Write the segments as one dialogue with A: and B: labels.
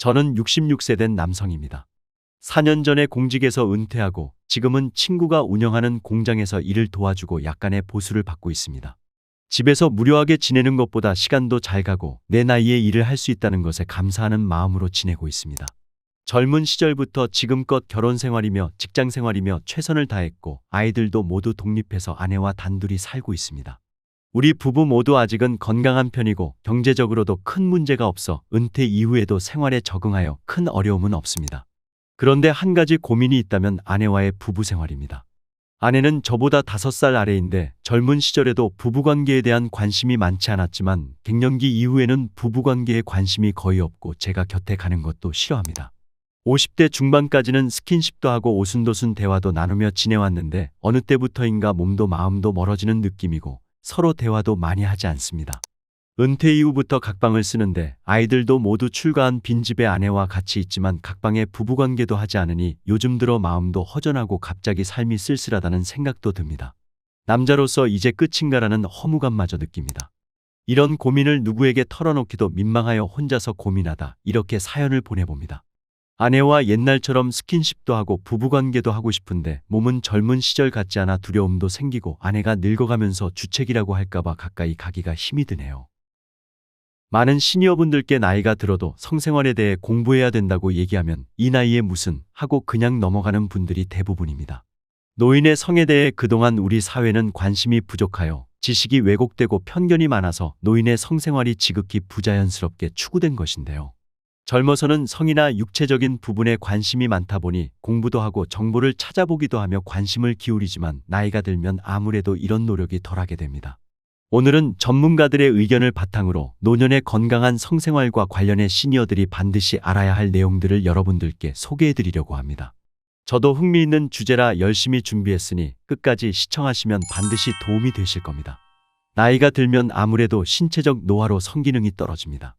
A: 저는 66세 된 남성입니다. 4년 전에 공직에서 은퇴하고 지금은 친구가 운영하는 공장에서 일을 도와주고 약간의 보수를 받고 있습니다. 집에서 무료하게 지내는 것보다 시간도 잘 가고 내 나이에 일을 할 수 있다는 것에 감사하는 마음으로 지내고 있습니다. 젊은 시절부터 지금껏 결혼 생활이며 직장 생활이며 최선을 다했고 아이들도 모두 독립해서 아내와 단둘이 살고 있습니다. 우리 부부 모두 아직은 건강한 편이고 경제적으로도 큰 문제가 없어 은퇴 이후에도 생활에 적응하여 큰 어려움은 없습니다. 그런데 한 가지 고민이 있다면 아내와의 부부 생활입니다. 아내는 저보다 5살 아래인데 젊은 시절에도 부부관계에 대한 관심이 많지 않았지만 갱년기 이후에는 부부관계에 관심이 거의 없고 제가 곁에 가는 것도 싫어합니다. 50대 중반까지는 스킨십도 하고 오순도순 대화도 나누며 지내왔는데 어느 때부터인가 몸도 마음도 멀어지는 느낌이고 서로 대화도 많이 하지 않습니다. 은퇴 이후부터 각방을 쓰는데 아이들도 모두 출가한 빈집에 아내와 같이 있지만 각방에 부부관계도 하지 않으니 요즘 들어 마음도 허전하고 갑자기 삶이 쓸쓸하다는 생각도 듭니다. 남자로서 이제 끝인가라는 허무감마저 느낍니다. 이런 고민을 누구에게 털어놓기도 민망하여 혼자서 고민하다 이렇게 사연을 보내봅니다. 아내와 옛날처럼 스킨십도 하고 부부관계도 하고 싶은데 몸은 젊은 시절 같지 않아 두려움도 생기고 아내가 늙어가면서 주책이라고 할까봐 가까이 가기가 힘이 드네요. 많은 시니어분들께 나이가 들어도 성생활에 대해 공부해야 된다고 얘기하면 이 나이에 무슨 하고 그냥 넘어가는 분들이 대부분입니다. 노인의 성에 대해 그동안 우리 사회는 관심이 부족하여 지식이 왜곡되고 편견이 많아서 노인의 성생활이 지극히 부자연스럽게 추구된 것인데요. 젊어서는 성이나 육체적인 부분에 관심이 많다 보니 공부도 하고 정보를 찾아보기도 하며 관심을 기울이지만 나이가 들면 아무래도 이런 노력이 덜하게 됩니다. 오늘은 전문가들의 의견을 바탕으로 노년의 건강한 성생활과 관련해 시니어들이 반드시 알아야 할 내용들을 여러분들께 소개해드리려고 합니다. 저도 흥미있는 주제라 열심히 준비했으니 끝까지 시청하시면 반드시 도움이 되실 겁니다. 나이가 들면 아무래도 신체적 노화로 성기능이 떨어집니다.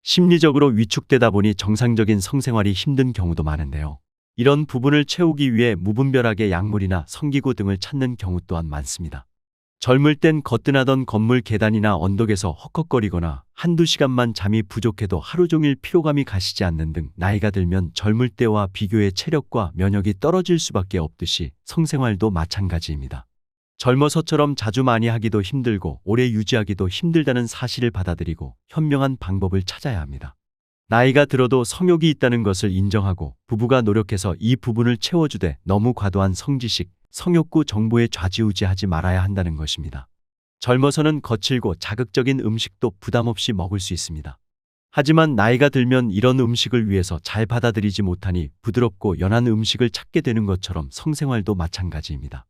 A: 심리적으로 위축되다 보니 정상적인 성생활이 힘든 경우도 많은데요. 이런 부분을 채우기 위해 무분별하게 약물이나 성기구 등을 찾는 경우 또한 많습니다. 젊을 땐 거뜬하던 건물 계단이나 언덕에서 헉헉거리거나 한두 시간만 잠이 부족해도 하루 종일 피로감이 가시지 않는 등 나이가 들면 젊을 때와 비교해 체력과 면역이 떨어질 수밖에 없듯이 성생활도 마찬가지입니다. 젊어서처럼 자주 많이 하기도 힘들고 오래 유지하기도 힘들다는 사실을 받아들이고 현명한 방법을 찾아야 합니다. 나이가 들어도 성욕이 있다는 것을 인정하고 부부가 노력해서 이 부분을 채워주되 너무 과도한 성지식, 성욕구 정보에 좌지우지하지 말아야 한다는 것입니다. 젊어서는 거칠고 자극적인 음식도 부담 없이 먹을 수 있습니다. 하지만 나이가 들면 이런 음식을 위해서 잘 받아들이지 못하니 부드럽고 연한 음식을 찾게 되는 것처럼 성생활도 마찬가지입니다.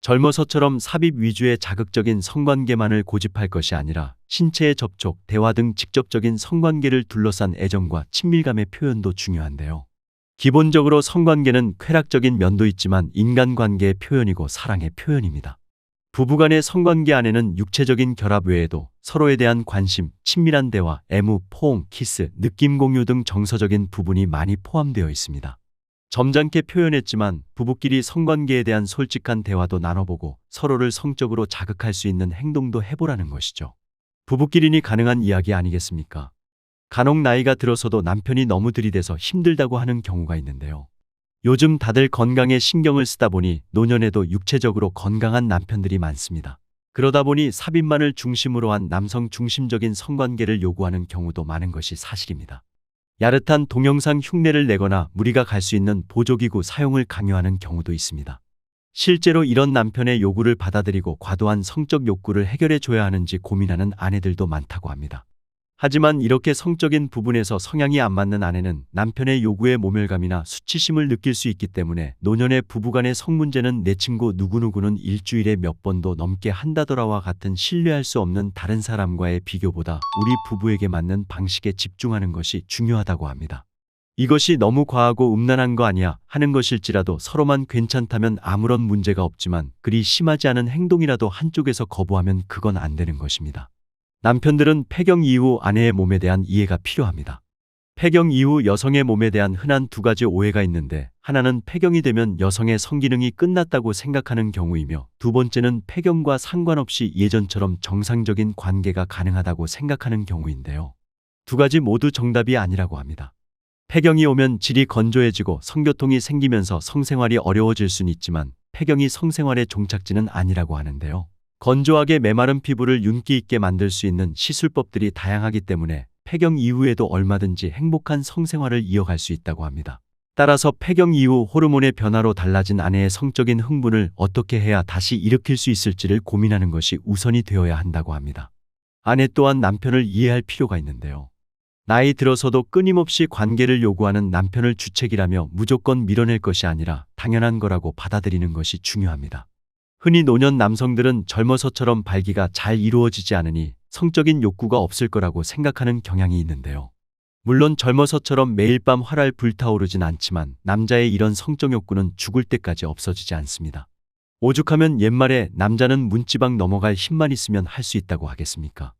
A: 젊어서처럼 삽입 위주의 자극적인 성관계만을 고집할 것이 아니라 신체의 접촉, 대화 등 직접적인 성관계를 둘러싼 애정과 친밀감의 표현도 중요한데요. 기본적으로 성관계는 쾌락적인 면도 있지만 인간관계의 표현이고 사랑의 표현입니다. 부부간의 성관계 안에는 육체적인 결합 외에도 서로에 대한 관심, 친밀한 대화, 애무, 포옹, 키스, 느낌 공유 등 정서적인 부분이 많이 포함되어 있습니다. 점잖게 표현했지만 부부끼리 성관계에 대한 솔직한 대화도 나눠보고 서로를 성적으로 자극할 수 있는 행동도 해보라는 것이죠. 부부끼리니 가능한 이야기 아니겠습니까? 간혹 나이가 들어서도 남편이 너무 들이대서 힘들다고 하는 경우가 있는데요. 요즘 다들 건강에 신경을 쓰다 보니 노년에도 육체적으로 건강한 남편들이 많습니다. 그러다 보니 삽입만을 중심으로 한 남성 중심적인 성관계를 요구하는 경우도 많은 것이 사실입니다. 야릇한 동영상 흉내를 내거나 무리가 갈 수 있는 보조기구 사용을 강요하는 경우도 있습니다. 실제로 이런 남편의 요구를 받아들이고 과도한 성적 욕구를 해결해 줘야 하는지 고민하는 아내들도 많다고 합니다. 하지만 이렇게 성적인 부분에서 성향이 안 맞는 아내는 남편의 요구에 모멸감이나 수치심을 느낄 수 있기 때문에 노년의 부부간의 성문제는 내 친구 누구누구는 일주일에 몇 번도 넘게 한다더라와 같은 신뢰할 수 없는 다른 사람과의 비교보다 우리 부부에게 맞는 방식에 집중하는 것이 중요하다고 합니다. 이것이 너무 과하고 음란한 거 아니야 하는 것일지라도 서로만 괜찮다면 아무런 문제가 없지만 그리 심하지 않은 행동이라도 한쪽에서 거부하면 그건 안 되는 것입니다. 남편들은 폐경 이후 아내의 몸에 대한 이해가 필요합니다. 폐경 이후 여성의 몸에 대한 흔한 두 가지 오해가 있는데 하나는 폐경이 되면 여성의 성기능이 끝났다고 생각하는 경우이며 두 번째는 폐경과 상관없이 예전처럼 정상적인 관계가 가능하다고 생각하는 경우인데요. 두 가지 모두 정답이 아니라고 합니다. 폐경이 오면 질이 건조해지고 성교통이 생기면서 성생활이 어려워질 수는 있지만 폐경이 성생활의 종착지는 아니라고 하는데요. 건조하게 메마른 피부를 윤기 있게 만들 수 있는 시술법들이 다양하기 때문에 폐경 이후에도 얼마든지 행복한 성생활을 이어갈 수 있다고 합니다. 따라서 폐경 이후 호르몬의 변화로 달라진 아내의 성적인 흥분을 어떻게 해야 다시 일으킬 수 있을지를 고민하는 것이 우선이 되어야 한다고 합니다. 아내 또한 남편을 이해할 필요가 있는데요. 나이 들어서도 끊임없이 관계를 요구하는 남편을 주책이라며 무조건 밀어낼 것이 아니라 당연한 거라고 받아들이는 것이 중요합니다. 흔히 노년 남성들은 젊어서처럼 발기가 잘 이루어지지 않으니 성적인 욕구가 없을 거라고 생각하는 경향이 있는데요. 물론 젊어서처럼 매일 밤 활활 불타오르진 않지만 남자의 이런 성적 욕구는 죽을 때까지 없어지지 않습니다. 오죽하면 옛말에 남자는 문지방 넘어갈 힘만 있으면 할 수 있다고 하겠습니까?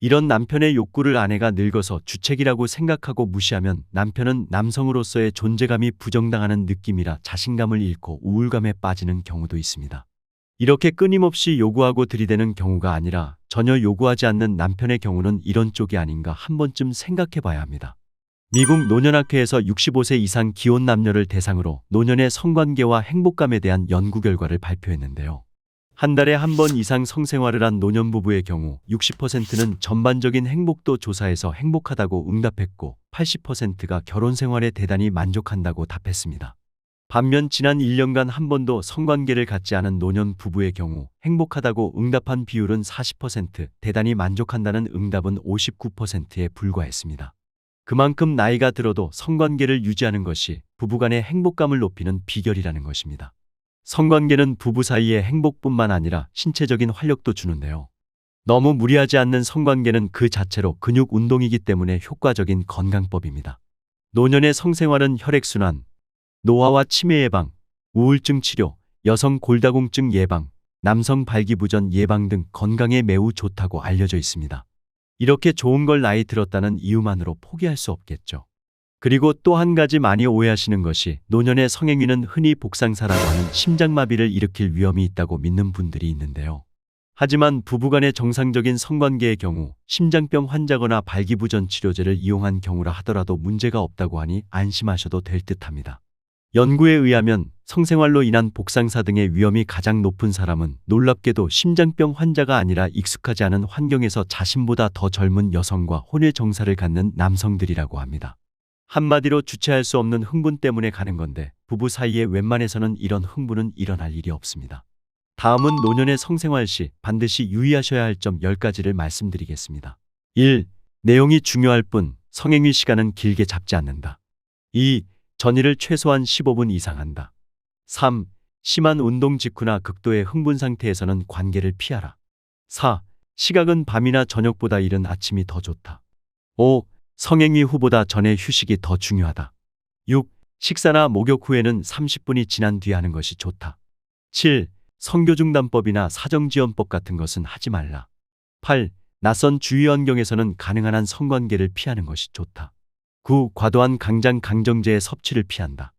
A: 이런 남편의 욕구를 아내가 늙어서 주책이라고 생각하고 무시하면 남편은 남성으로서의 존재감이 부정당하는 느낌이라 자신감을 잃고 우울감에 빠지는 경우도 있습니다. 이렇게 끊임없이 요구하고 들이대는 경우가 아니라 전혀 요구하지 않는 남편의 경우는 이런 쪽이 아닌가 한 번쯤 생각해 봐야 합니다. 미국 노년학회에서 65세 이상 기혼 남녀를 대상으로 노년의 성관계와 행복감에 대한 연구 결과를 발표했는데요. 한 달에 한 번 이상 성생활을 한 노년 부부의 경우 60%는 전반적인 행복도 조사에서 행복하다고 응답했고 80%가 결혼 생활에 대단히 만족한다고 답했습니다. 반면 지난 1년간 한 번도 성관계를 갖지 않은 노년 부부의 경우 행복하다고 응답한 비율은 40%, 대단히 만족한다는 응답은 59%에 불과했습니다. 그만큼 나이가 들어도 성관계를 유지하는 것이 부부간의 행복감을 높이는 비결이라는 것입니다. 성관계는 부부 사이의 행복뿐만 아니라 신체적인 활력도 주는데요. 너무 무리하지 않는 성관계는 그 자체로 근육 운동이기 때문에 효과적인 건강법입니다. 노년의 성생활은 혈액순환, 노화와 치매 예방, 우울증 치료, 여성 골다공증 예방, 남성 발기부전 예방 등 건강에 매우 좋다고 알려져 있습니다. 이렇게 좋은 걸 나이 들었다는 이유만으로 포기할 수 없겠죠. 그리고 또 한 가지 많이 오해하시는 것이 노년의 성행위는 흔히 복상사라고 하는 심장마비를 일으킬 위험이 있다고 믿는 분들이 있는데요. 하지만 부부간의 정상적인 성관계의 경우 심장병 환자거나 발기부전 치료제를 이용한 경우라 하더라도 문제가 없다고 하니 안심하셔도 될 듯합니다. 연구에 의하면 성생활로 인한 복상사 등의 위험이 가장 높은 사람은 놀랍게도 심장병 환자가 아니라 익숙하지 않은 환경에서 자신보다 더 젊은 여성과 혼외 정사를 갖는 남성들이라고 합니다. 한마디로 주체할 수 없는 흥분 때문에 가는 건데 부부 사이에 웬만해서는 이런 흥분은 일어날 일이 없습니다. 다음은 노년의 성생활 시 반드시 유의하셔야 할 점 10가지를 말씀드리겠습니다. 1. 내용이 중요할 뿐 성행위 시간은 길게 잡지 않는다. 2. 전일을 최소한 15분 이상 한다. 3. 심한 운동 직후나 극도의 흥분 상태에서는 관계를 피하라. 4. 시각은 밤이나 저녁보다 이른 아침이 더 좋다. 5. 성행위 후보다 전에 휴식이 더 중요하다. 6. 식사나 목욕 후에는 30분이 지난 뒤에 하는 것이 좋다. 7. 성교중단법이나 사정지연법 같은 것은 하지 말라. 8. 낯선 주위 환경에서는 가능한 한 성관계를 피하는 것이 좋다. 9. 과도한 강장 강정제의 섭취를 피한다.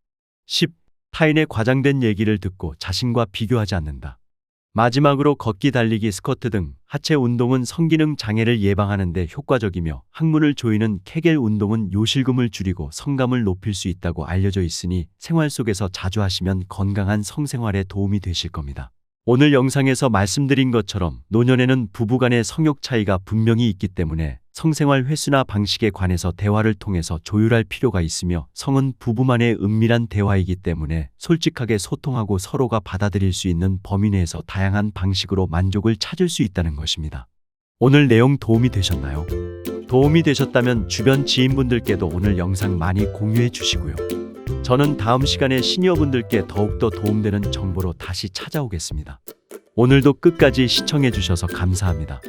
A: 10. 타인의 과장된 얘기를 듣고 자신과 비교하지 않는다. 마지막으로 걷기, 달리기, 스쿼트 등 하체 운동은 성기능 장애를 예방하는 데 효과적이며 항문을 조이는 케겔 운동은 요실금을 줄이고 성감을 높일 수 있다고 알려져 있으니 생활 속에서 자주 하시면 건강한 성생활에 도움이 되실 겁니다. 오늘 영상에서 말씀드린 것처럼 노년에는 부부간의 성욕 차이가 분명히 있기 때문에 성생활 횟수나 방식에 관해서 대화를 통해서 조율할 필요가 있으며 성은 부부만의 은밀한 대화이기 때문에 솔직하게 소통하고 서로가 받아들일 수 있는 범위 내에서 다양한 방식으로 만족을 찾을 수 있다는 것입니다. 오늘 내용 도움이 되셨나요? 도움이 되셨다면 주변 지인분들께도 오늘 영상 많이 공유해 주시고요. 저는 다음 시간에 시니어분들께 더욱더 도움되는 정보로 다시 찾아오겠습니다. 오늘도 끝까지 시청해 주셔서 감사합니다.